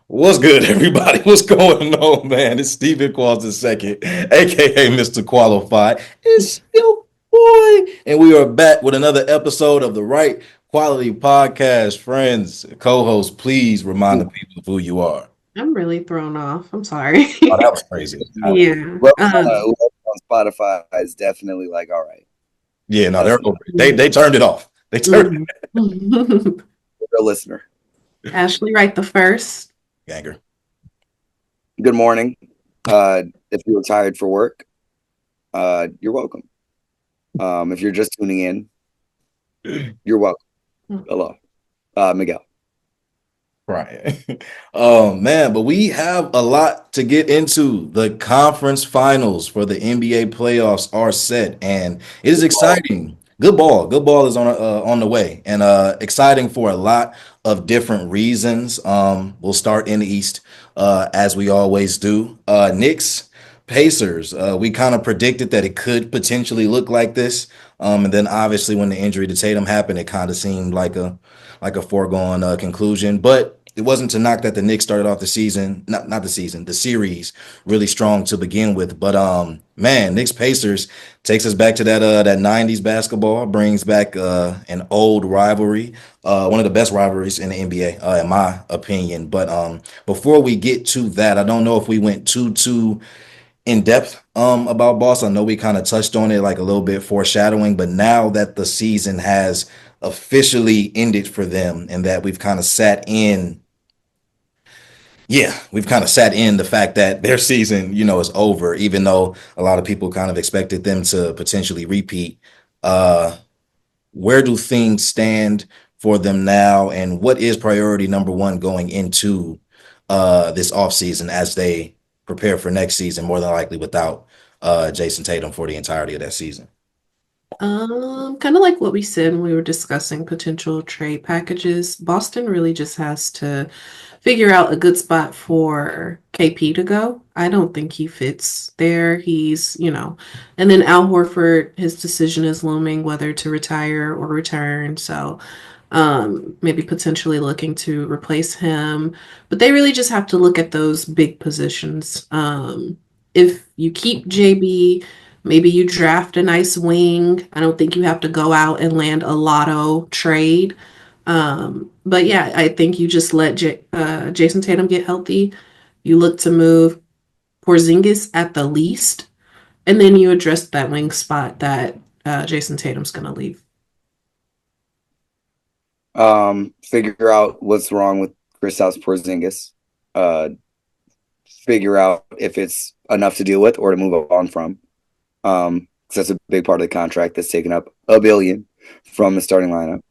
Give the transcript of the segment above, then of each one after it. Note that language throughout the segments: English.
What's good, everybody? What's going on, man? It's Stephen Qualls II, aka Mr. Qualified. It's your boy, and we are back with another episode of the Right Quality Podcast. Friends, co-hosts, please remind the people of who you are. I'm really thrown off. I'm sorry. Oh, that was crazy. Yeah. Whoever's on Spotify is definitely like, all right, Yeah, no, they're that's over it. They turned it off. They turned Mhm. a listener. Ashley Wright the first. it. Ganger. Good morning. If you were tired for work, you're welcome. If you're just tuning in, you're welcome. Hello, Miguel. Right. Oh man, but we have a lot to get into. The conference finals for the NBA playoffs are set, and it is exciting. Good ball. Good ball is on the way, and exciting for a lot of different reasons. We'll start in the East, as we always do. Knicks, Pacers. We kind of predicted that it could potentially look like this, and then obviously when the injury to Tatum happened, it kind of seemed like a foregone conclusion. But it wasn't to knock that the Knicks started off the season, not the season, the series really strong to begin with. But man, Knicks Pacers takes us back to that 90s basketball, brings back an old rivalry, one of the best rivalries in the NBA, in my opinion. But before we get to that, I don't know if we went too in depth about Boston. I know we kind of touched on it like a little bit foreshadowing, but now that the season has officially ended for them and that we've kind of sat in the fact that their season, is over, even though a lot of people kind of expected them to potentially repeat. Uh, where do things stand for them now, and what is priority number one going into this offseason as they prepare for next season, more than likely without Jason Tatum for the entirety of that season? Kind of like what we said when we were discussing potential trade packages. Boston really just has to figure out a good spot for KP to go. I don't think he fits there. And then Al Horford, his decision is looming whether to retire or return. So maybe potentially looking to replace him. But they really just have to look at those big positions. If you keep JB, maybe you draft a nice wing. I don't think you have to go out and land a lotto trade. But yeah, I think you just let Jason Tatum get healthy. You look to move Porzingis at the least, and then you address that wing spot that Jason Tatum's going to leave. Figure out what's wrong with Kristaps Porzingis. Uh, Figure out if it's enough to deal with or to move on from. 'Cause that's a big part of the contract that's taken up $1 billion from the starting lineup.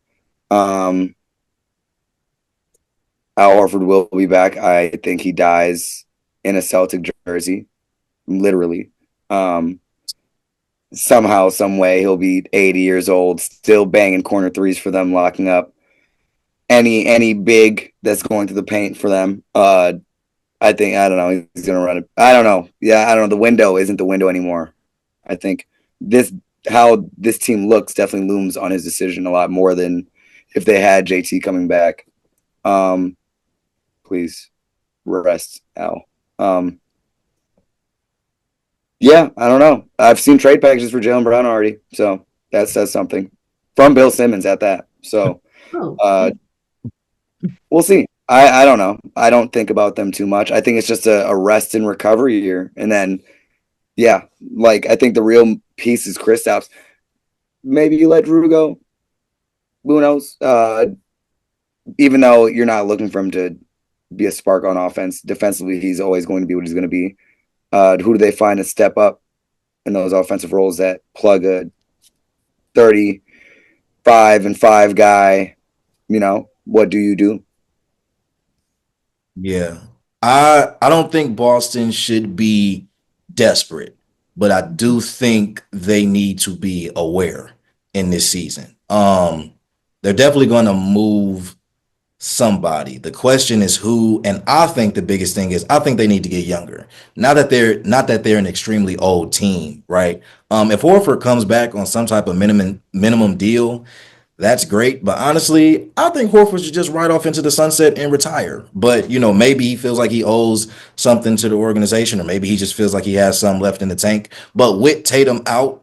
Um, Al Horford will be back. I think he dies in a Celtic jersey, literally. Um, Somehow, some way, he'll be 80 years old, still banging corner threes for them, locking up any big that's going to the paint for them. I don't know. He's gonna run it. I don't know. Yeah, I don't know. The window isn't the window anymore. I think this how this team looks definitely looms on his decision a lot more than if they had JT coming back. Um, please rest Al. Um, yeah, I don't know. I've seen trade packages for Jalen Brown already, so that says something from Bill Simmons at that. So Oh, uh, we'll see. I don't know. I don't think about them too much. I think it's just a rest and recovery year, and then yeah, like I think the real piece is Kristaps. Maybe you let Drew go. Who knows? Even though you're not looking for him to be a spark on offense, defensively he's always going to be what he's going to be. Who do they find to step up in those offensive roles that plug a 35-5 guy? What do you do? Yeah. I don't think Boston should be desperate, but I do think they need to be aware in this season. They're definitely going to move somebody. The question is who, and I think the biggest thing is I think they need to get younger. Not that they're an extremely old team, right? If Horford comes back on some type of minimum deal, That's great. But honestly, I think Horford should just ride off into the sunset and retire. But, maybe he feels like he owes something to the organization, or maybe he just feels like he has some left in the tank. But with Tatum out,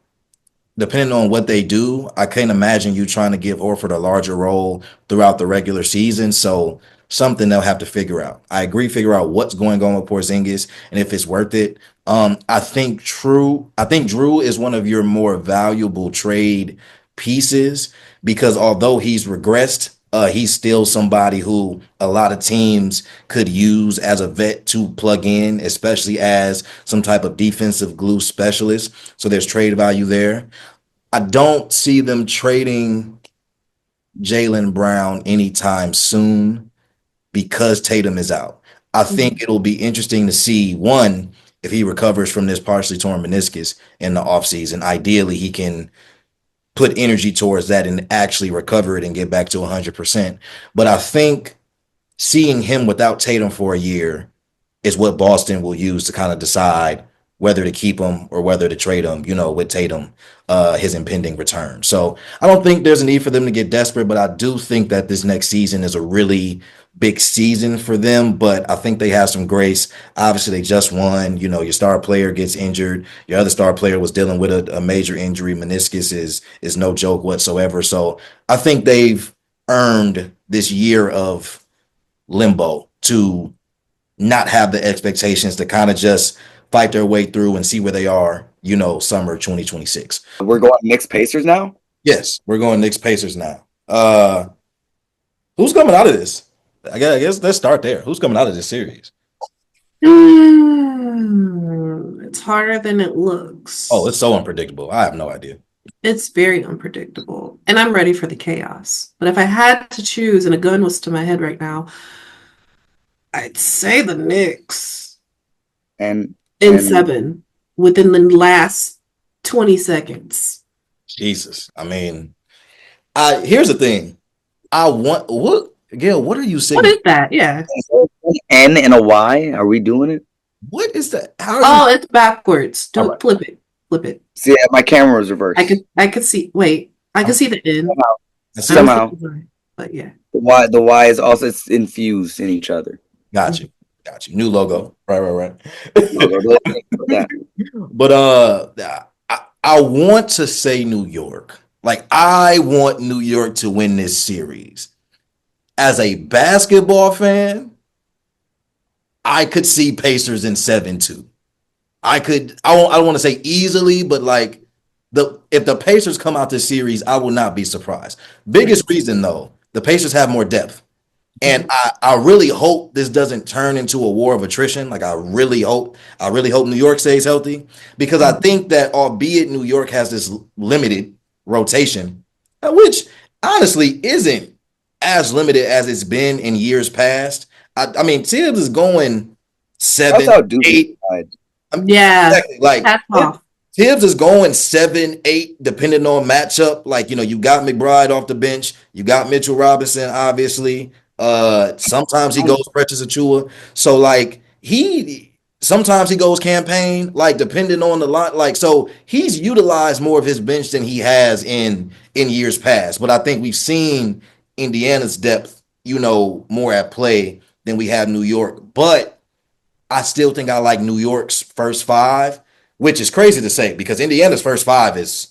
depending on what they do, I can't imagine you trying to give Horford a larger role throughout the regular season. So something they'll have to figure out. I agree, figure out what's going on with Porzingis and if it's worth it. I think Drew is one of your more valuable trade pieces because although he's regressed, he's still somebody who a lot of teams could use as a vet to plug in, especially as some type of defensive glue specialist. So there's trade value there. I don't see them trading Jaylen Brown anytime soon because Tatum is out. I think it'll be interesting to see one, if he recovers from this partially torn meniscus in the offseason. Ideally, he can put energy towards that and actually recover it and get back to 100%. But I think seeing him without Tatum for a year is what Boston will use to kind of decide whether to keep him or whether to trade him, with Tatum, his impending return. So I don't think there's a need for them to get desperate, but I do think that this next season is a really big season for them. But I think they have some grace. Obviously, they just won. Your star player gets injured. Your other star player was dealing with a major injury. Meniscus is no joke whatsoever. So I think they've earned this year of limbo to not have the expectations to kind of just fight their way through and see where they are, summer 2026. We're going Knicks Pacers now. Yes, we're going Knicks Pacers now. Who's coming out of this? I guess let's start there. Who's coming out of this series? It's harder than it looks. Oh, it's so unpredictable. I have no idea. It's very unpredictable. And I'm ready for the chaos. But if I had to choose and a gun was to my head right now, I'd say the Knicks And in 7 within the last 20 seconds. Jesus. I mean, here's the thing. Gail, what are you saying? What is that? Yeah. N and a Y. Are we doing it? What is that? How It's backwards. Don't right. flip it. Flip it. See, my camera was reversed. I could see. Wait, I can see the N. Somehow. But yeah. The Y is also it's infused in each other. Got you. New logo. Right. Yeah. But I want to say New York. Like I want New York to win this series. As a basketball fan, I could see Pacers in 7-2. I don't want to say easily, but like if the Pacers come out this series, I will not be surprised. Biggest reason though, the Pacers have more depth. And I really hope this doesn't turn into a war of attrition. Like I really hope New York stays healthy because I think that albeit New York has this limited rotation, which honestly isn't as limited as it's been in years past. I mean, Tibbs is going 7, 8. Yeah, exactly. Like off. Tibbs is going 7, 8, depending on matchup. Like, you got McBride off the bench. You got Mitchell Robinson, obviously. Sometimes he goes Precious Achua. So, like, sometimes he goes campaign, like, depending on the lot. Like, so he's utilized more of his bench than he has in years past. But I think we've seen Indiana's depth, more at play than we have New York. But I still think I like New York's first 5, which is crazy to say because Indiana's first 5 is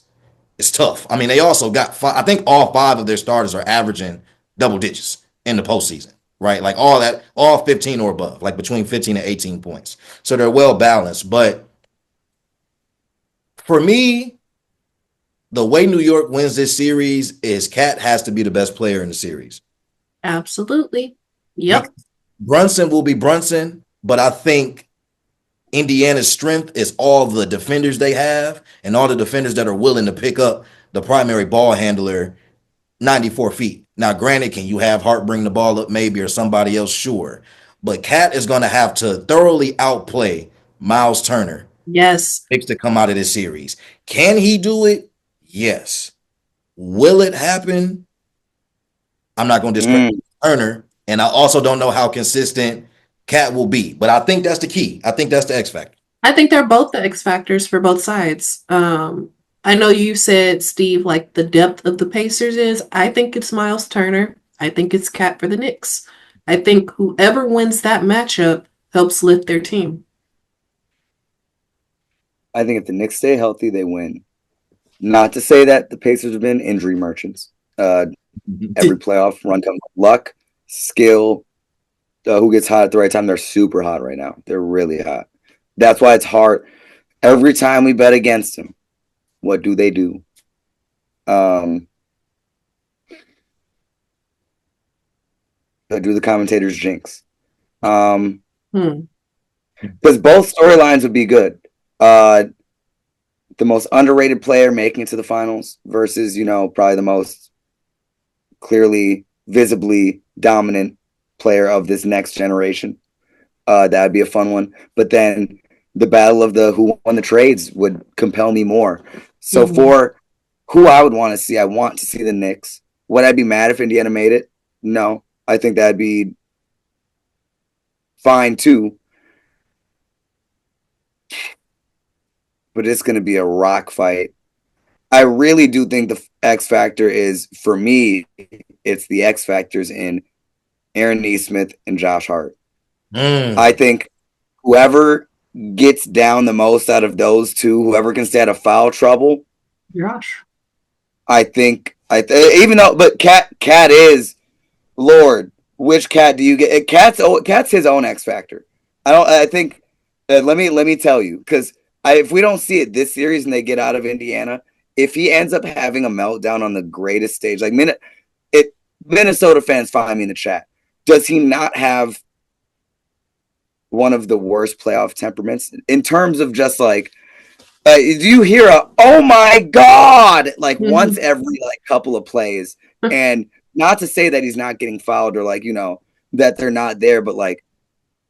tough. I mean, they also got I think all 5 of their starters are averaging double digits in the postseason, right? Like all 15 or above, like between 15 and 18 points. So they're well balanced. But for me, the way New York wins this series is Cat has to be the best player in the series. Absolutely. Yep. Brunson will be Brunson. But I think Indiana's strength is all the defenders they have and all the defenders that are willing to pick up the primary ball handler 94 feet. Now, granted, can you have Hart bring the ball up maybe or somebody else? Sure. But Cat is going to have to thoroughly outplay Miles Turner. Yes. To come out of this series. Can he do it? Yes. Will it happen? I'm not going to discredit Turner. And I also don't know how consistent Cat will be, but I think that's the key. I think that's the X factor. I think they're both the X factors for both sides. I know you said, Steve, like the depth of the Pacers is. I think it's Miles Turner. I think it's Cat for the Knicks. I think whoever wins that matchup helps lift their team. I think if the Knicks stay healthy, they win. Not to say that the Pacers have been injury merchants. Every playoff run comes with luck, skill, who gets hot at the right time. They're super hot right now. They're really hot. That's why it's hard. Every time we bet against them, what do they do? Do the commentators jinx? Because Hmm. both storylines would be good. The most underrated player making it to the finals versus, probably the most clearly, visibly dominant player of this next generation. That would be a fun one. But then the battle of the who won the trades would compel me more. So Mhm. for who I would want to see, I want to see the Knicks. Would I be mad if Indiana made it? No. I think that'd be fine too. But it's going to be a rock fight. I really do think the X factor is, for me, it's the X factors in Aaron Nesmith and Josh Hart. I Mm. think whoever gets down the most out of those two, whoever can stay out of foul trouble, Josh. I think even though, but Cat is Lord. Which Cat do you get? Cat's his own X factor. I think. Let me tell you, because if we don't see it this series and they get out of Indiana, if he ends up having a meltdown on the greatest stage, like Minnesota fans, find me in the chat. Does he not have one of the worst playoff temperaments in terms of just like do you hear a "oh my god" like once Mhm. every like couple of plays? And not to say that he's not getting fouled or like that they're not there, but like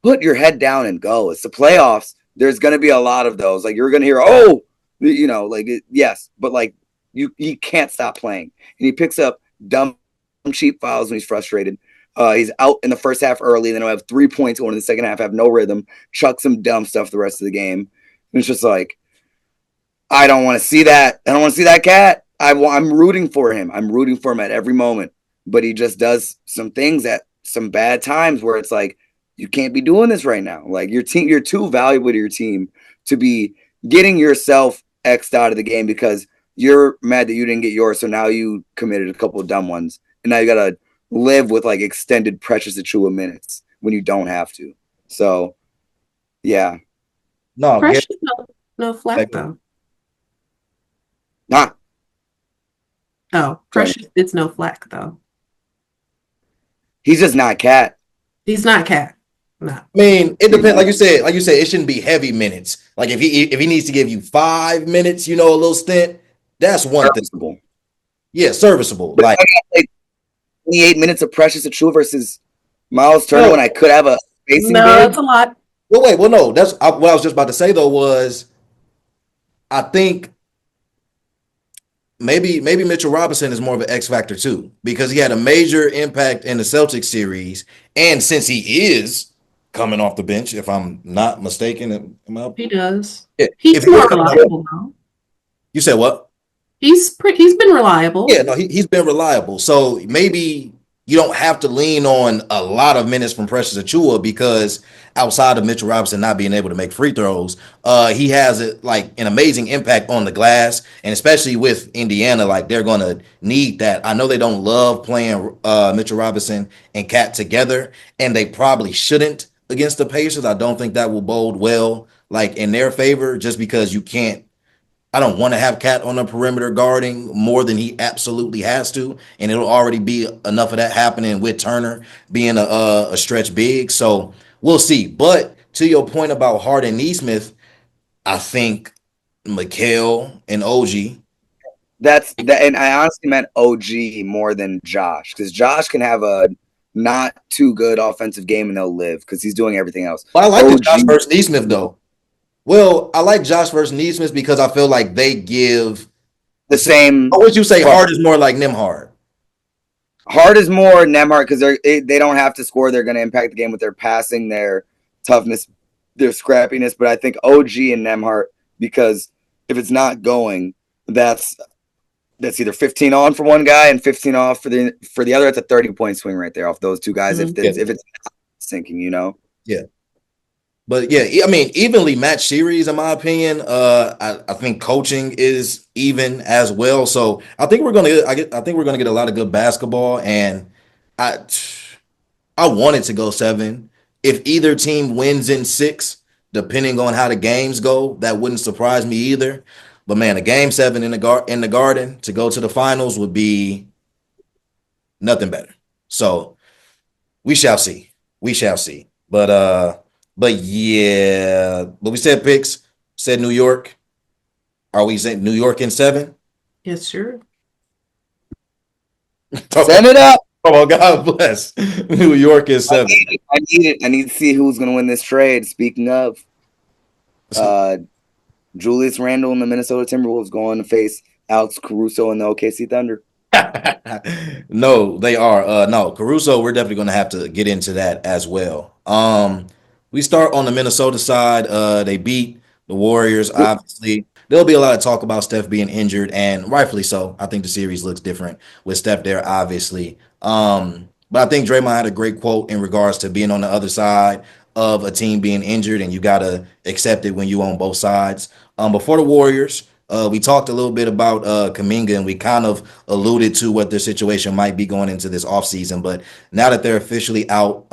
put your head down and go. It's the playoffs. There's going to be a lot of those. Like you're going to hear yes, but like he can't stop playing, and he picks up dumb cheap fouls when he's frustrated. He's out in the first half early, then he'll have 3 points going in the second half, have no rhythm, chuck some dumb stuff the rest of the game. And it's just like I don't want to see that. I don't want to see that Cat. I'm rooting for him. I'm rooting for him at every moment. But he just does some things at some bad times where it's like, you can't be doing this right now. Like your team, you're too valuable to your team to be getting yourself X'd out of the game because you're mad that you didn't get yours. So now you committed a couple of dumb ones. And now you got to live with like extended Precious Achua minutes when you don't have to. So, yeah. No, get Precious, no flack though. Nah. Oh, Sorry. Precious, it's no flack though. He's just not Cat. He's not Cat. No. I mean, it depends. Like you said, it shouldn't be heavy minutes. Like if he needs to give you 5 minutes, a little stint, that's one thing. Serviceable. Yeah, serviceable. But Like, I got like 28 minutes of Precious Achua versus Miles Turner when no, I could have a spacing No, that's big. a lot. well, wait, well, no. What I was just about to say though was I think maybe Mitchell Robinson is more of an X factor too because he had a major impact in the Celtics series, and since he is coming off the bench, if I'm not mistaken, He does. yeah, if He's he is more coming off, reliable though. you said what? He's been Yeah, reliable. no, he's been reliable. So maybe you don't have to lean on a lot of minutes from Precious Achua because outside of Mitchell Robinson not being able to make free throws, he has like an amazing impact on the glass, and especially with Indiana, like they're gonna need that. I know they don't love playing Mitchell Robinson and Cat together, and they probably shouldn't against the Pacers. I don't think that will bode well, like in their favor, just because you can't. I don't want to have Cat on the perimeter guarding more than he absolutely has to, and it'll already be enough of that happening with Turner being a stretch big. So we'll see. But to your point about Harden Neesmith, I think Mikhail and OG. That's that, and I honestly meant OG more than Josh because Josh can have a not too good offensive game and they'll live because he's doing everything else. But I like the Josh OG, versus Neesmith though. Well, I like Josh versus Neesmith because I feel like they give the the same. same Or would you say spark. Hard is more like Nimhard? Hard is more Nemhart because they don't have to score. They're going to impact the game with their passing, their toughness, their scrappiness. But I think OG and Nemhart because if it's not going, that's either 15 on for one guy and 15 off for the other. It's a 30-point swing right there off those two guys. Mhm. If it's sinking, Yeah. But yeah, I mean, evenly matched series, in my opinion. I think coaching is even as well. So I think we're gonna I think we're gonna get a lot of good basketball, and I I want it to go 7. If either team wins in 6, depending on how the games go, that wouldn't surprise me either. But man, a game 7 in the Garden to go to the finals would be nothing better. So we shall see. We shall see. But yeah, but we said picks, said New York. Are we saying New York in 7? Yes, sure. Send it up. Oh, God bless. New York is 7. I need it. I need to see who's going to win this trade. Speaking of, Julius Randle and the Minnesota Timberwolves going to face Alex Caruso and the OKC Thunder. No, they are. No, Caruso, we're definitely going to have to get into that as well. We start on the Minnesota side. They beat the Warriors, obviously. There'll be a lot of talk about Steph being injured, and rightfully so. I think the series looks different with Steph there, obviously. But I think Draymond had a great quote in regards to being on the other side of a team being injured, and you got to accept it when you on both sides. Before the Warriors, we talked a little bit about Kuminga, and we kind of alluded to what their situation might be going into this offseason. But now that they're officially out,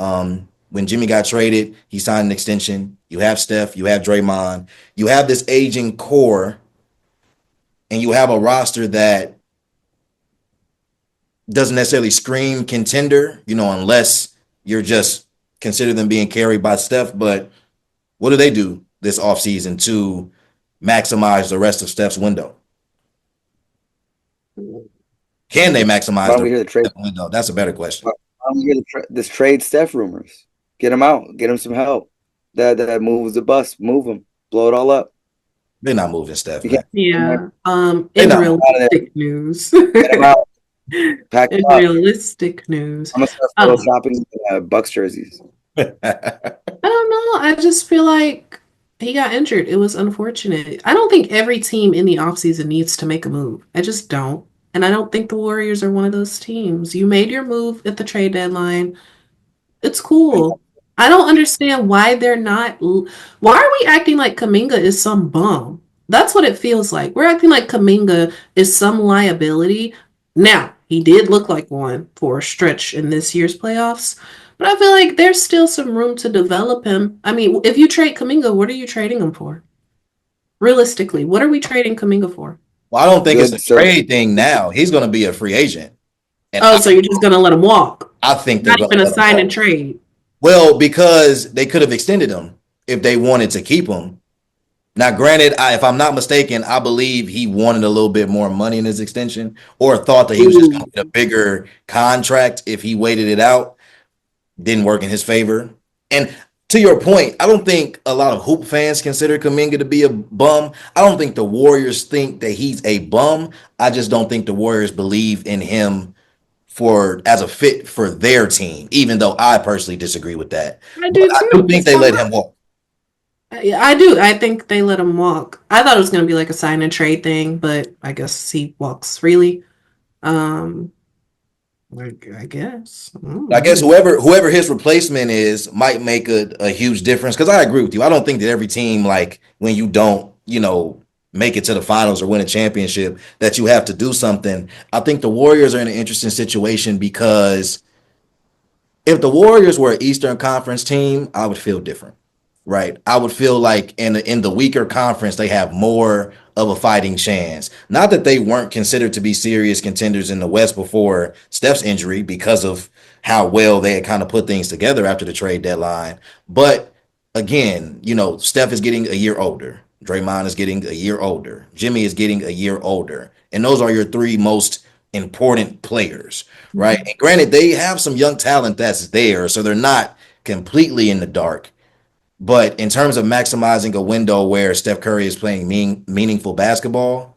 when Jimmy got traded, he signed an extension. You have Steph, you have Draymond, you have this aging core, and you have a roster that doesn't necessarily scream contender, unless you're just consider them being carried by Steph. But what do they do this offseason to maximize the rest of Steph's window? Can they maximize Why don't we hear the trade? window? That's a better question. Why don't we hear this trade Steph rumors? Get him out. Get him some help. That moves the bus. Move him. Blow it all up. They're not moving Steph, You man. can't Yeah. They In not realistic news. get him out. Pack In him up. realistic news. I'm gonna start photoshopping Bucks jerseys. I don't know. I just feel like he got injured. It was unfortunate. I don't think every team in the offseason needs to make a move. I just don't. And I don't think the Warriors are one of those teams. You made your move at the trade deadline. It's cool. I don't understand why they're not. Why are we acting like Kaminga is some bum? That's what it feels like. We're acting like Kaminga is some liability. Now, he did look like one for a stretch in this year's playoffs, but I feel like there's still some room to develop him. I mean, if you trade Kaminga, what are you trading him for? Realistically, what are we trading Kaminga for? Well, I don't think Good, it's a trade thing now. He's going to be a free agent. And Oh, so you're just gonna let him walk? I think they're Not going even to a let him sign and go. trade. Well, because they could have extended him if they wanted to keep him. Now, granted, if I'm not mistaken, I believe he wanted a little bit more money in his extension, or thought that he was just going to get a bigger contract if he waited it out. Didn't work in his favor. And to your point, I don't think a lot of hoop fans consider Kuminga to be a bum. I don't think the Warriors think that he's a bum. I just don't think the Warriors believe in him as a fit for their team, even though I personally disagree with that. I But do I do too. think they let him walk. I do. I think they let him walk. I thought it was going to be like a sign and trade thing, but I guess he walks freely. Um, I guess. I guess whoever his replacement is might make a huge difference. Because I agree with you. I don't think that every team, like when you don't, make it to the finals or win a championship, that you have to do something. I think the Warriors are in an interesting situation because if the Warriors were an Eastern Conference team, I would feel different, right? I would feel like in the weaker conference, they have more of a fighting chance. Not that they weren't considered to be serious contenders in the West before Steph's injury because of how well they had kind of put things together after the trade deadline. But again, Steph is getting a year older. Draymond is getting a year older. Jimmy is getting a year older. And those are your 3 most important players, right? And granted, they have some young talent that's there, so they're not completely in the dark. But in terms of maximizing a window where Steph Curry is playing meaningful basketball,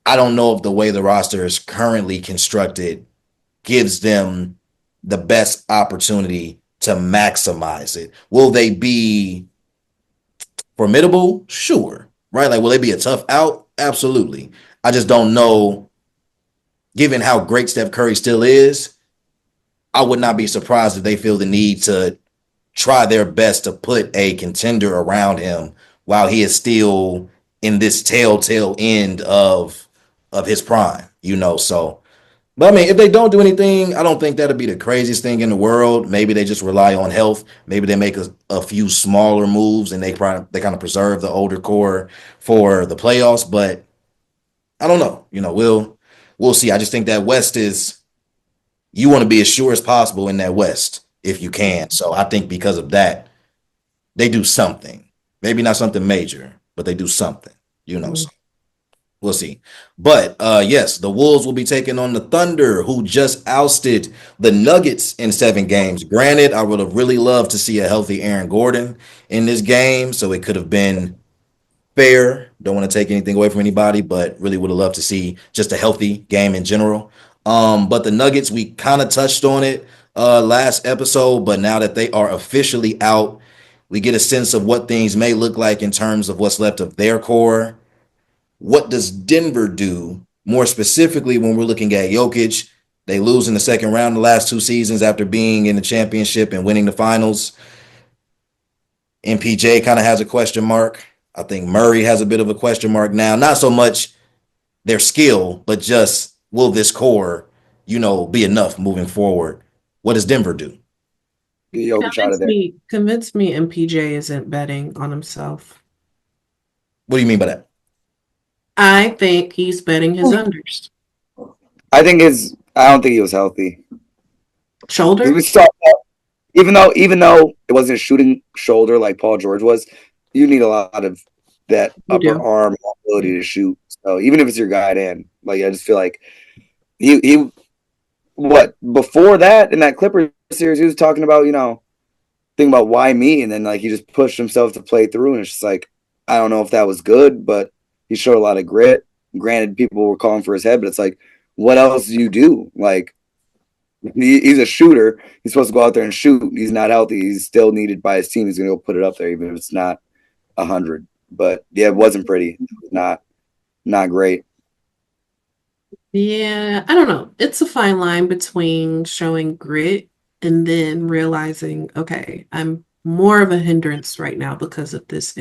I don't know if the way the roster is currently constructed gives them the best opportunity to maximize it. Will they be formidable? Sure. Right? Like, will they be a tough out? Absolutely. I just don't know, given how great Steph Curry still is, I would not be surprised if they feel the need to try their best to put a contender around him while he is still in this telltale end of his prime, So, but I mean, if they don't do anything, I don't think that'd be the craziest thing in the world. Maybe they just rely on health. Maybe they make a few smaller moves and they kind of preserve the older core for the playoffs. But I don't know. We'll see. I just think that West is you want to be as sure as possible in that West if you can. So I think because of that, they do something. Maybe not something major, but they do something. Mm. So we'll see. But yes, the Wolves will be taking on the Thunder, who just ousted the Nuggets in 7 games. Granted, I would have really loved to see a healthy Aaron Gordon in this game, so it could have been fair. Don't want to take anything away from anybody, but really would have loved to see just a healthy game in general. But the Nuggets, we kind of touched on it last episode, but now that they are officially out, we get a sense of what things may look like in terms of what's left of their core. What does Denver do? More specifically, when we're looking at Jokic, they lose in the second round the last 2 seasons after being in the championship and winning the finals. MPJ kind of has a question mark. I think Murray has a bit of a question mark now. Not so much their skill, but just will this core, be enough moving forward? What does Denver do? Get Jokic out of there. Convince me MPJ isn't betting on himself. What do you mean by that? I think he's betting his unders. I don't think he was healthy. Shoulder? We saw even though it wasn't a shooting shoulder like Paul George was, you need a lot of that You upper do. arm ability to shoot. So even if it's your guy in, like I just feel like he what before that in that Clippers series he was talking about, thinking about why me, and then like he just pushed himself to play through, and it's just like I don't know if that was good, but he showed a lot of grit. Granted, people were calling for his head, but it's like, what else do you do? Like he's a shooter. He's supposed to go out there and shoot. He's not healthy. He's still needed by his team. He's going to go put it up there, even if it's not 100. But yeah, it wasn't pretty. It was not great. Yeah, I don't know. It's a fine line between showing grit and then realizing, okay, I'm more of a hindrance right now because of this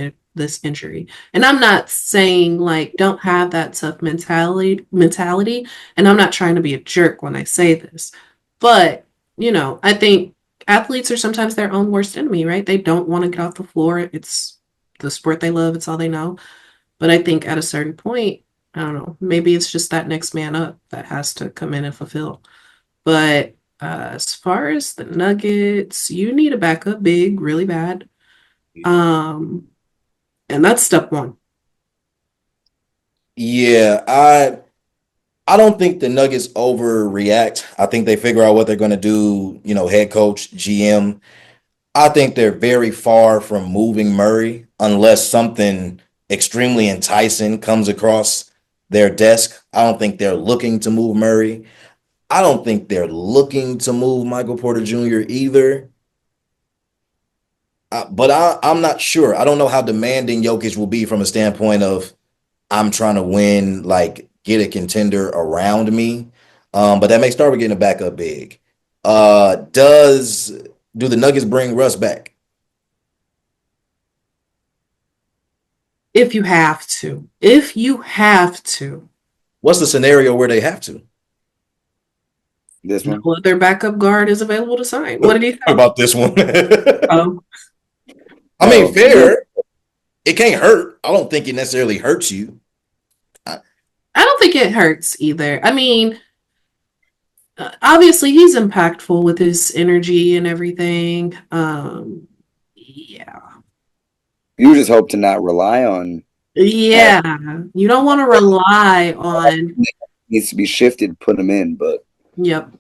injury. And I'm not saying like don't have that tough mentality, and I'm not trying to be a jerk when I say this. But, I think athletes are sometimes their own worst enemy, right? They don't want to get off the floor. It's the sport they love, it's all they know. But I think at a certain point, I don't know, maybe it's just that next man up that has to come in and fulfill. But as far as the Nuggets, you need a backup big really bad. Um, and that's step one. Yeah, I don't think the Nuggets overreact. I think they figure out what they're going to do, head coach, GM. I think they're very far from moving Murray unless something extremely enticing comes across their desk. I don't think they're looking to move Murray. I don't think they're looking to move Michael Porter Jr. either. But I'm not sure. I don't know how demanding Jokic will be from a standpoint of I'm trying to win, like get a contender around me. But that may start with getting a backup big. Do the Nuggets bring Russ back? If you have to. If you have to. What's the scenario where they have to? This No one. other backup guard is available to sign. What did he say? Talk about this one. Um, I mean, Oh, fair. It can't hurt. I don't think it necessarily hurts you. I, I don't think it hurts either. I mean, obviously he's impactful with his energy and everything. Yeah. you just hope to not rely on. Yeah. You don't want to rely on, Needs to be shifted. Put him in, but yep.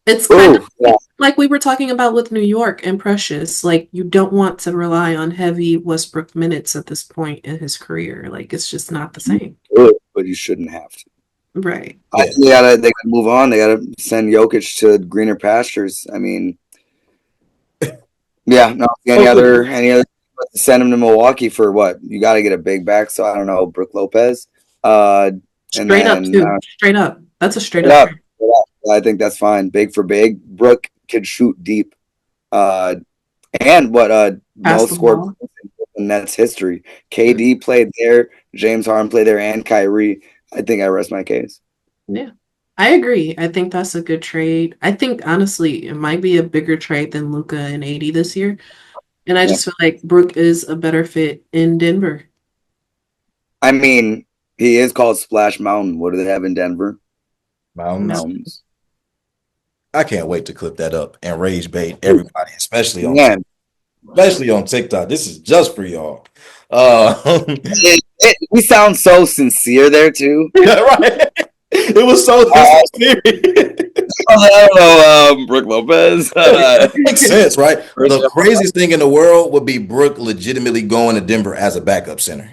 It's kind of yeah. like we were talking about with New York and Precious. Like you don't want to rely on heavy Westbrook minutes at this point in his career. Like it's just not the same. Good, but you shouldn't have to. Right. I think they gotta move on. They gotta send Jokic to greener pastures. I mean, yeah, no. Any other send him to Milwaukee for what? You got to get a big back. So I don't know, Brook Lopez. And Straight up then too. Straight up. That's a straight straight up up, trade. straight up. I think that's fine. Big for big. Brook could shoot deep. Uh, and what Pass the most scored ball. in Nets history. KD played there. James Harden played there, and Kyrie. I think I rest my case. Yeah. I agree. I think that's a good trade. I think honestly, it might be a bigger trade than Luca and 80 this year. And I Yeah. just feel like Brook is a better fit in Denver. I mean, he is called Splash Mountain. What do they have in Denver? No. Mountains. Mountains. I can't wait to clip that up and rage bait everybody, Man, especially on TikTok. This is just for y'all. we sound so sincere there too. Yeah, right. It was so serious. I don't know, Brooke Lopez. It makes sense, right? The craziest thing in the world would be Brooke legitimately going to Denver as a backup center.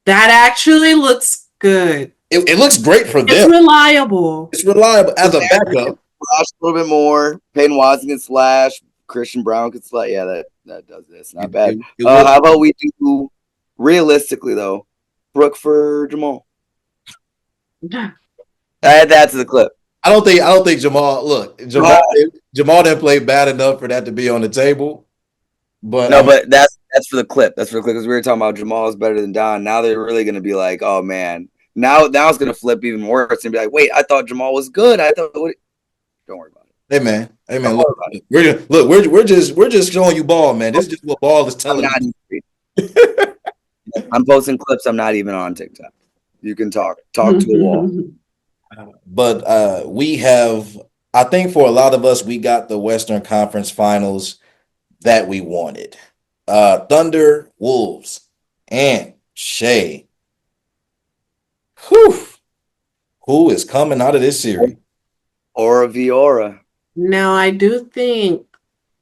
That actually looks good. It looks great for It's them. reliable. It's reliable as a backup. Slash a little bit more. Peyton Watson can slash. Christian Brown can slash. Yeah, that does this. Not bad. How about we do realistically though? Brooke for Jamal. Add that to the clip. I don't think Jamal. Look, Jamal didn't play bad enough for that to be on the table. But no, but that's for the clip. That's for the clip because we were talking about Jamal is better than Don. Now they're really going to be like, oh man. Now it's going to flip even worse and be like, wait, I thought Jamal was good. I thought. Don't worry about it. Hey man. Look, we're just showing you ball, man. This is just what ball is telling you. I'm posting clips. I'm not even on TikTok. You can talk to a wall. But we have, I think for a lot of us, we got the Western Conference Finals that we wanted. Thunder, Wolves, and Shea. Whew. Who is coming out of this series? Aura v Aura. Now, I do think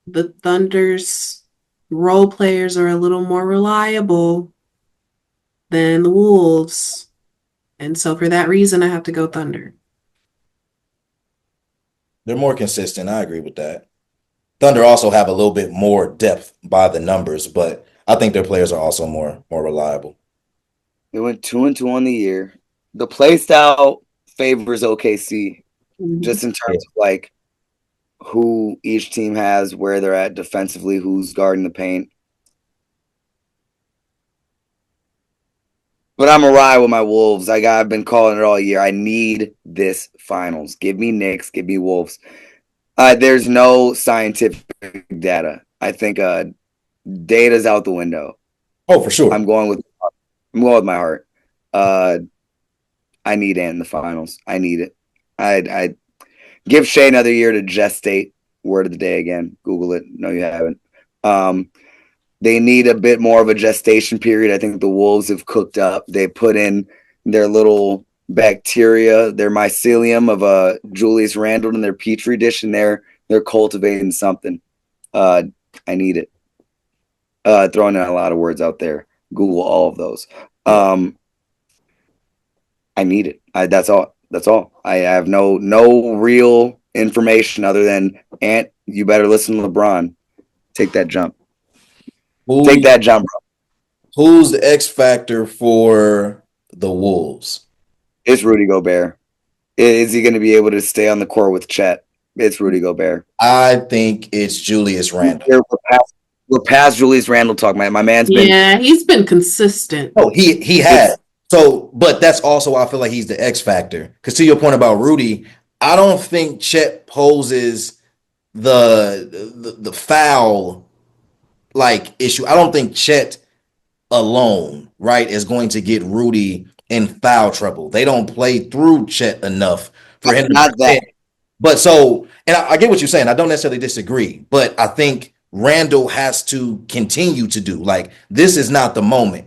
the Thunder's role players are a little more reliable than the Wolves. And so for that reason, I have to go Thunder. They're more consistent. I agree with that. Thunder also have a little bit more depth by the numbers, but I think their players are also more reliable. They went 2-2 on the year. The play style favors OKC, just in terms of like who each team has, where they're at defensively, who's guarding the paint. But I'm a ride with my Wolves. I've been calling it all year. I need this finals. Give me Knicks. Give me Wolves. There's no scientific data. I think data's out the window. Oh, for sure. I'm going with my heart. I need it in the finals. I need it. I give Shea another year to gestate. Word of the day again. Google it. No, you haven't. They need a bit more of a gestation period. I think the Wolves have cooked up. They put in their little bacteria, their mycelium of Julius Randle in their petri dish, and they're cultivating something. I need it. Throwing in a lot of words out there. Google all of those. I need it. That's all. I have no real information other than Ant. You better listen to LeBron. Take that jump. Take that jump. Who's the X factor for the Wolves? It's Rudy Gobert. Is he going to be able to stay on the court with Chet? It's Rudy Gobert. I think it's Julius Randle. We're past Julius Randle talk, man. My man's been. Yeah, he's been consistent. Oh, he has. So, but that's also why I feel like he's the X factor. Because to your point about Rudy, I don't think Chet poses the foul like issue. I don't think Chet alone, right, is going to get Rudy in foul trouble. They don't play through Chet enough for him. Not that. But so, and I get what you're saying. I don't necessarily disagree, but I think Randall has to continue to do like this is not the moment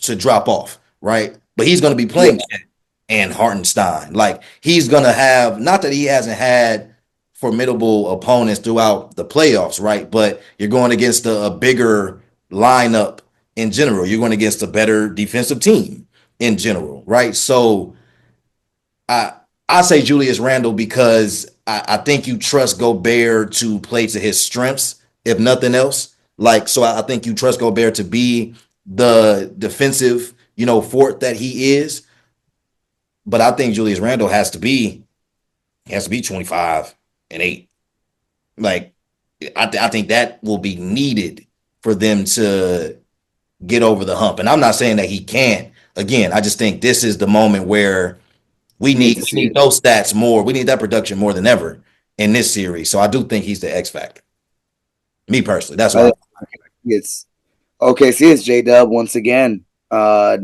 to drop off, right? But he's going to be playing Chet and Hartenstein. Like he's going to have, not that he hasn't had formidable opponents throughout the playoffs, right? But you're going against a bigger lineup in general. You're going against a better defensive team in general, right? So I say Julius Randle because I think you trust Gobert to play to his strengths, if nothing else. Like, so I think you trust Gobert to be the defensive fort that he is. But I think Julius Randle has to be 25 and 8. Like I think that will be needed for them to get over the hump. And I'm not saying that he can't. Again, I just think this is the moment where we You need need to we see need it. those stats more. We need that production more than ever in this series. So I do think he's the X factor. Me personally, that's I why. think it's OKC. It's J Dub once again. Oh,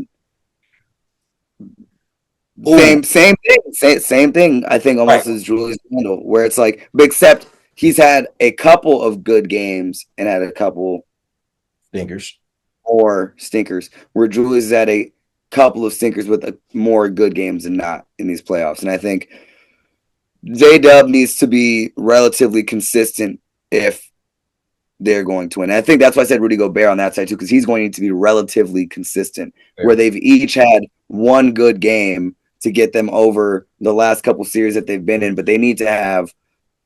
Same thing. Same thing. I think right. almost as Julius Randle, where it's like, but except he's had a couple of good games and had a couple Thinkers. more stinkers. Where Julius has had a couple of stinkers with more good games than not in these playoffs. And I think J Dub needs to be relatively consistent if they're going to win. And I think that's why I said Rudy Gobert on that side too, because he's going to need to be relatively consistent, where they've each had one good game to get them over the last couple series that they've been in, but they need to have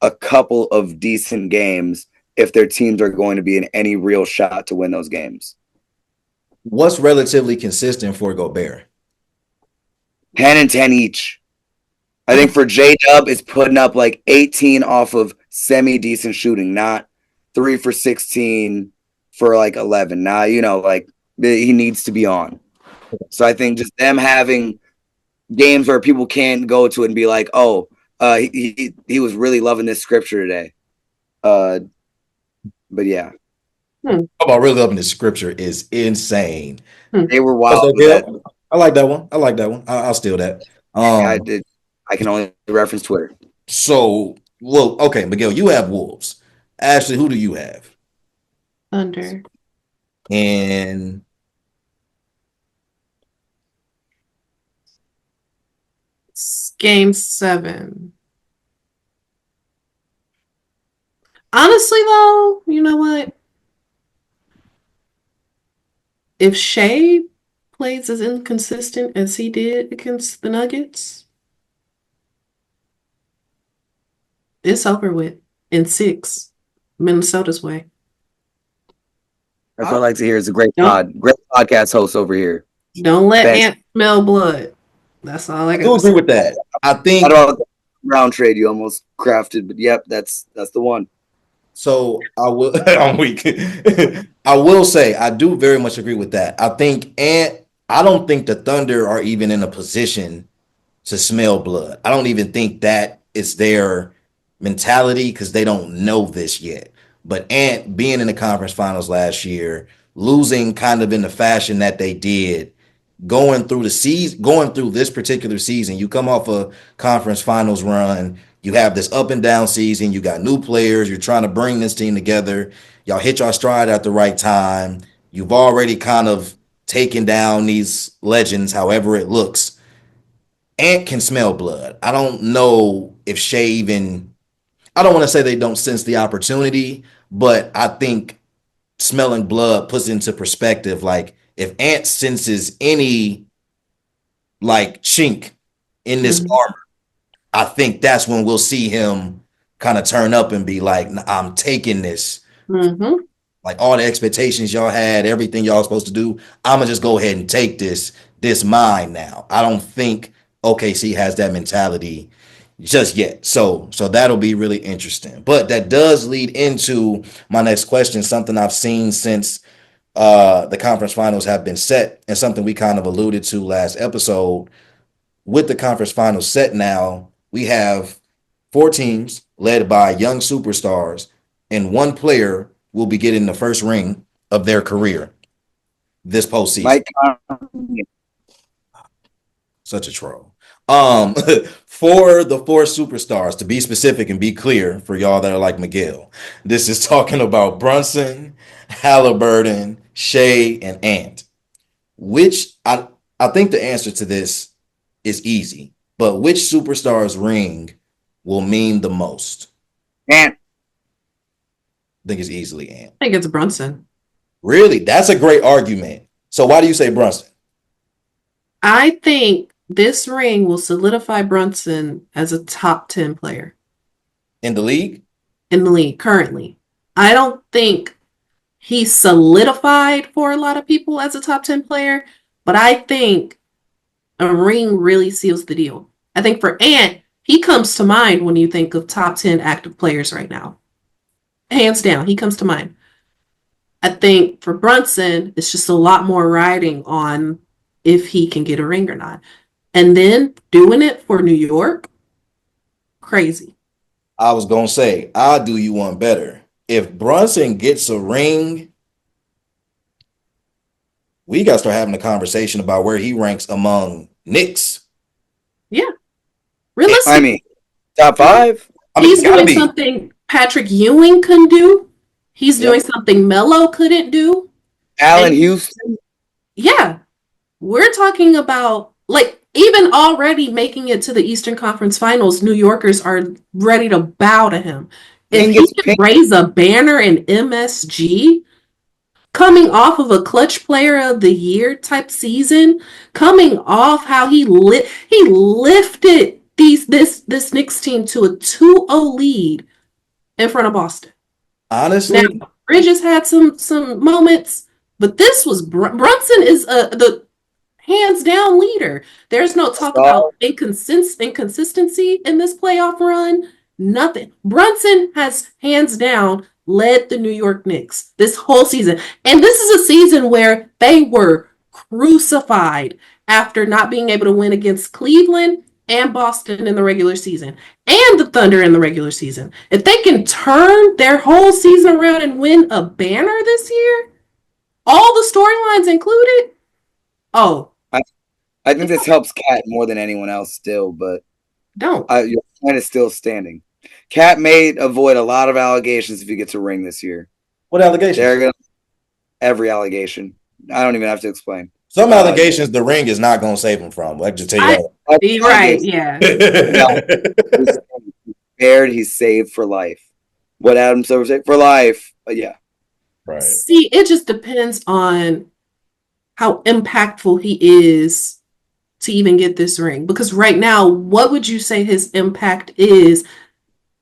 a couple of decent games if their teams are going to be in any real shot to win those games. What's relatively consistent for Gobert? 10 and 10 each. I think for J Dub, it's putting up like 18 off of semi decent shooting, not 3 for 16 for like 11. Now, like he needs to be on. So I think just them having games where people can't go to it and be like, oh, he was really loving this scripture today. But yeah, Hmm. How about really loving the scripture is insane. Hmm. they were What's wild up, with that. Gail? I like that one. I like that one. I'll steal that. I did. I can only reference Twitter. Well, okay, Miguel, you have Wolves. Ashley, who do you have? Under. And Game 7. Honestly, though, you know what? If Shea plays as inconsistent as he did against the Nuggets, it's over with in 6. Minnesota's way. That's what I like to hear. It's a great Don't great podcast host over here. don't let Thanks. Ant smell blood. That's all I I got do to agree say. with that. I How think about the round trade you almost crafted? But yep, that's the one. so. I will. I'm weak. I will say I do very much agree with that. I don't think the Thunder are even in a position to smell blood. I don't even think that it's their mentality because they don't know this yet. But Ant being in the conference finals last year, losing kind of in the fashion that they did, going through this particular season, you come off a conference finals run, you have this up and down season, you got new players, you're trying to bring this team together, y'all hit your stride at the right time, you've already kind of taken down these legends, however it looks. Ant can smell blood. I don't know if Shea even, I don't want to say they don't sense the opportunity, but I think smelling blood puts into perspective. Like if Ant senses any like chink in this Mhm. armor, I think that's when we'll see him kind of turn up and be like, I'm taking this. Mhm. Like all the expectations y'all had, everything y'all supposed to do, I'm gonna just go ahead and take this mine now. I don't think OKC has that mentality just yet. So that'll be really interesting. But that does lead into my next question, something I've seen since the conference finals have been set, and something we kind of alluded to last episode. With the conference finals set now, we have 4 teams led by young superstars, and one player will be getting the first ring of their career this postseason. Mike, Such a troll. For the 4 superstars, to be specific and be clear for y'all that are like Miguel, this is talking about Brunson, Halliburton, Shea, and Ant. Which I think the answer to this is easy, but which superstar's ring will mean the most? and I think it's easily Ant. I think it's Brunson. Really? That's a great argument. So why do you say Brunson I think this ring will solidify Brunson as a top 10 player in the league? in the league currently. I don't think he's solidified for a lot of people as a top 10 player, But I think a ring really seals the deal. I think for Ant, he comes to mind when you think of top 10 active players right now. Hands down, he comes to mind. I think for Brunson, it's just a lot more riding on if he can get a ring or not. And then doing it for New York, crazy. I was gonna say, I'll do you one better. If Brunson gets a ring, we gotta start having a conversation about where he ranks among Knicks. Yeah. I Realistic. mean, top 5. I mean, He's it's gotta doing be. something Patrick Ewing couldn't do. He's doing Yep. something Melo couldn't do. Allen And Houston. yeah, we're talking about like even already making it to the Eastern Conference Finals, New Yorkers are ready to bow to him. If Ring he gets can pink. raise a banner in MSG, coming off of a clutch player of the year type season, coming off how he lifted this Knicks team to a 2-0 lead in front of Boston. Now, Honestly, Bridges had some moments, but this was Brunson is the hands down leader. There's no talk Star. about inconsistency in this playoff run. Nothing. Brunson has hands down led the New York Knicks this whole season. And this is a season where they were crucified after not being able to win against Cleveland and Boston in the regular season and the Thunder in the regular season. If they can turn their whole season around and win a banner this year, all the storylines included, oh, I think this helps Cat more than anyone else still, but don't. your point is still standing. Cat may avoid a lot of allegations if he gets a ring this year. what allegations? They're gonna every allegation. I don't even have to explain. Some allegations the ring is not gonna save him from. I can just tell you You're right, yeah. that. He's spared. He's saved for life. What Adam Silver said for life. But yeah, Right. See, it just depends on how impactful he is to even get this ring. Because right now, what would you say his impact is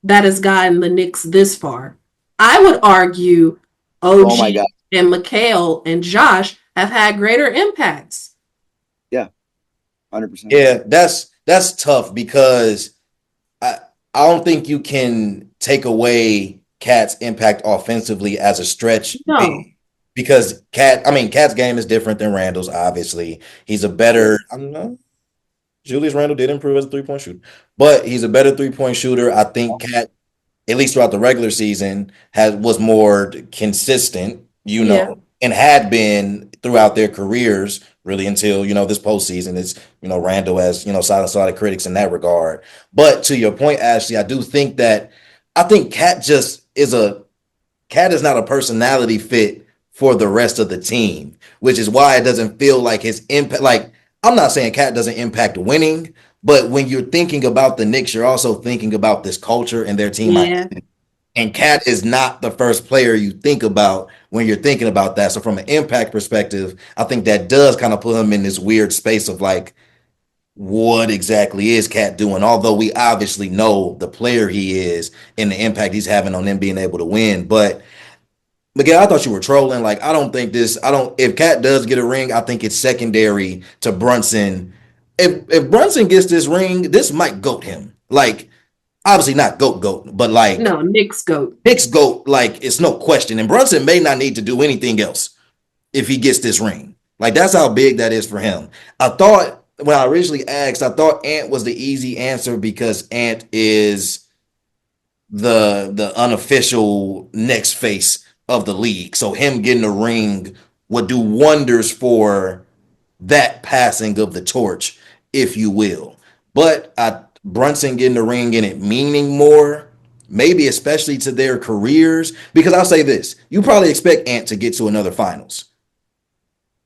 that has gotten the Knicks this far? I would argue Oh my OG God. and Mikhail and Josh have had greater impacts. Yeah, 100%. Yeah, that's tough because I I don't think you can take away Cat's impact offensively as a stretch No. big because Cat's game is different than Randall's. Obviously, he's a better. I don't know. Julius Randle did improve as a 3-point shooter, but he's a better 3-point shooter. I think Cat, at least throughout the regular season, was more consistent, Yeah. and had been throughout their careers, really until, this postseason. It's, Randall has, silenced a lot of critics in that regard. But to your point, Ashley, I think Cat is not a personality fit for the rest of the team, which is why it doesn't feel like his impact. Like, I'm not saying Cat doesn't impact winning, but when you're thinking about the Knicks, you're also thinking about this culture and their team. Yeah. And Cat is not the first player you think about when you're thinking about that. So from an impact perspective, I think that does kind of put him in this weird space of like, what exactly is Cat doing? Although we obviously know the player he is and the impact he's having on them being able to win. But Miguel, I thought you were trolling. Like, if Cat does get a ring, I think it's secondary to Brunson. If Brunson gets this ring, this might goat him. Like, obviously not goat, but like No, Knicks GOAT. Knicks GOAT, like it's no question. And Brunson may not need to do anything else if he gets this ring. Like that's how big that is for him. I thought when I originally asked, I thought Ant was the easy answer because Ant is the unofficial next face of the league. So him getting a ring would do wonders for that passing of the torch, if you will. But Brunson getting the ring and it meaning more, maybe especially to their careers. Because I'll say this: you probably expect Ant to get to another finals.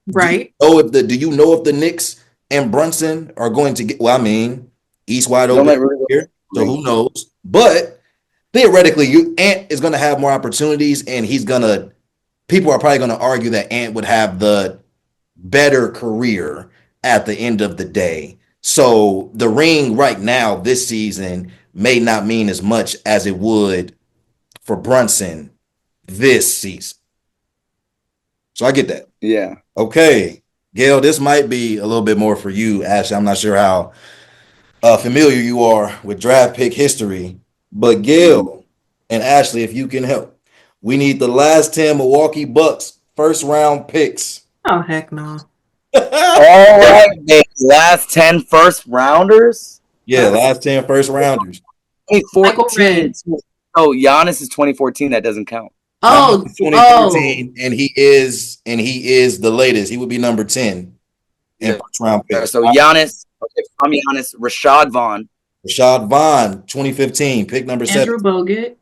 Right. Do you know if the Knicks and Brunson are going to get? Well, I mean, East wide Don't open let Rudy here, so who knows? But theoretically, Ant is going to have more opportunities, and people are probably going to argue that Ant would have the better career at the end of the day. So the ring right now this season may not mean as much as it would for Brunson this season. So I get that. Yeah. Okay. Gail, this might be a little bit more for you, Ashley. I'm not sure how familiar you are with draft pick history, but Mhm. Gail and Ashley, if you can help, we need the last 10 Milwaukee Bucks first round picks. Oh, heck no. All right, the last 10 first rounders. Yeah, last 10 first rounders. Michael 2014. Redd. Oh, Giannis is 2014. That doesn't count. Giannis Oh, is oh. 2013, and he is the latest. He would be number 10 in Yeah. first round picks. So Giannis, okay, from Giannis, Rashad Vaughn. Rashad Vaughn, 2015, pick number Andrew 7. Bogut.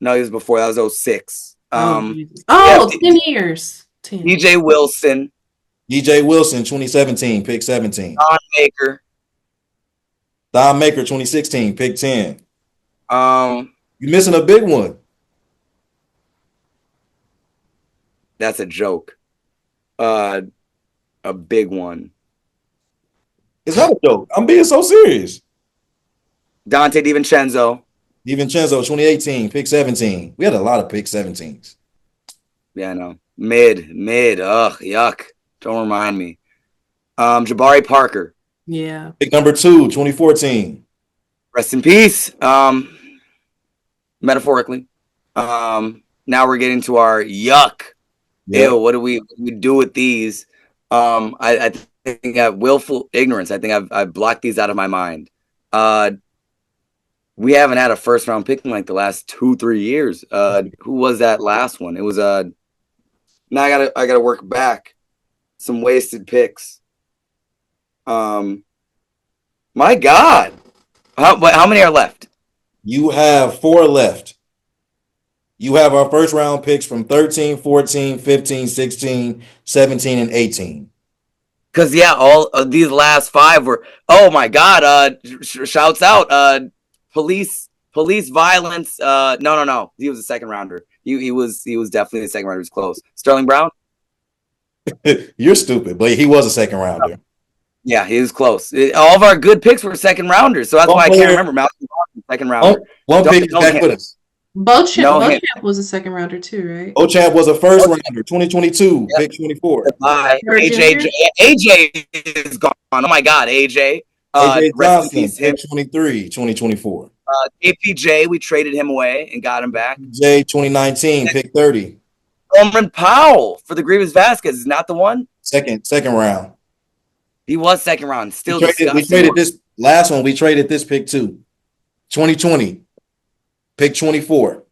No, he was before. That was '06. Oh, Jesus. We have Oh, 10 years. 10. DJ Wilson, DJ Wilson, 2017, pick 17. Don Maker. Don Maker, 2016, pick 10. Um, You're missing a big one. that's a joke. A big one. It's not a joke. I'm being so serious. Dante DiVincenzo. DiVincenzo, 2018, pick 17. We had a lot of pick 17s. Yeah, I know. Mid. Ugh, yuck. Don't remind me. Jabari Parker. Yeah. Pick number 2, 2014. Rest in peace. Metaphorically. Now we're getting to our yuck. Yep. Ew, what do we do with these? I think I have willful ignorance. I think I've blocked these out of my mind. We haven't had a first round pick in like the last 2-3 years. Who was that last one? It was now I gotta work back some wasted picks. My God, how many are left? You have 4 left. You have our first round picks from 13, 14, 15, 16, 17, and 18. Because yeah, all of these last 5 were. Oh my God! Shouts out! Police violence. No. He was a second rounder. He was definitely the second rounder. He was close. Sterling Brown. You're stupid, but he was a second rounder. Yeah, he was close. All of our good picks were second rounders, so that's One why I player- can't remember. Malcolm Brogdon, second rounder. One Don't pick is know back him. with us. Beauchamp was a second rounder too, right? Ochamp was a first rounder, 2022, pick 24. Bye. Bird AJ Jr.? AJ is gone. Oh my God, AJ. AJ Rest in Johnson, peace, him. pick 23, 2024. APJ, we traded him away and got him back. J 2019, pick 30. Norman Powell for the Grievous Vasquez is not the one. Second round. He was second round. Still We disgusting. traded this last one. We traded this pick too. 2020, pick 24.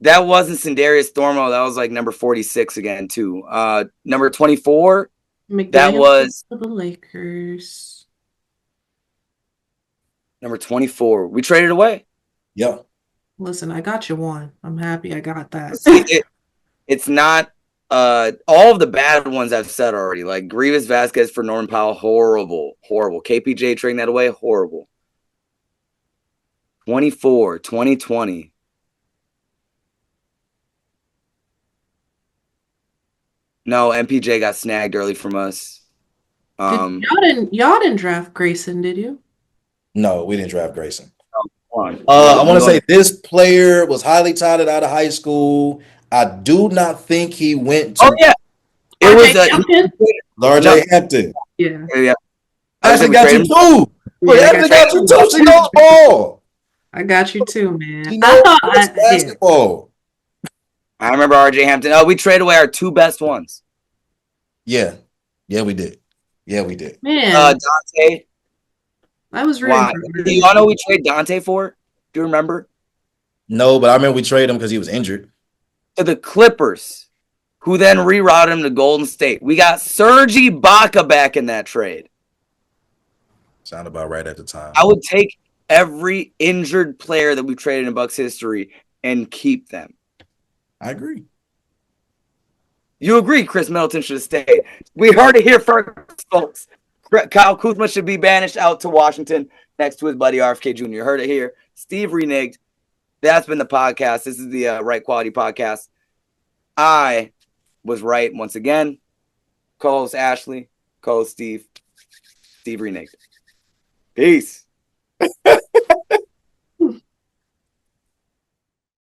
That wasn't Sindarius Thormo. That was like number 46 again too. Number 24. McDaniels That was for the Lakers. number 24. We traded away. Yep. Listen, I got you one. I'm happy I got that. It's not all of the bad ones I've said already. Like Grievous Vasquez for Norman Powell, horrible. KPJ trading that away, horrible. 24, 2020. No, MPJ got snagged early from us. Y'all didn't draft Grayson, did you? No, we didn't draft Grayson. I I want to say this player was highly touted out of high school. I do not think he went to. Oh yeah, it was RJ Hampton. Yeah. Ashley got you too. Ashley got you too. She knows ball. I got you too, man. She knows basketball. I remember RJ Hampton. Oh, we traded away our 2 best ones. Yeah, we did. Man, Dante. I was Why? rooting Do you all know we traded Dante for? Do you remember? No, but I remember we traded him because he was injured. To the Clippers, who then rerouted him to Golden State. We got Serge Ibaka back in that trade. Sound about right at the time. I would take every injured player that we've traded in Bucks history and keep them. I agree. You agree Chris Middleton should stay. We heard it here first, folks. Kyle Kuzma should be banished out to Washington next to his buddy RFK Jr. You heard it here. Steve reneged. That's been the podcast. This is the Right Quality Podcast. I was right once again. Co-host Ashley, co-host Steve. Steve reneged. Peace.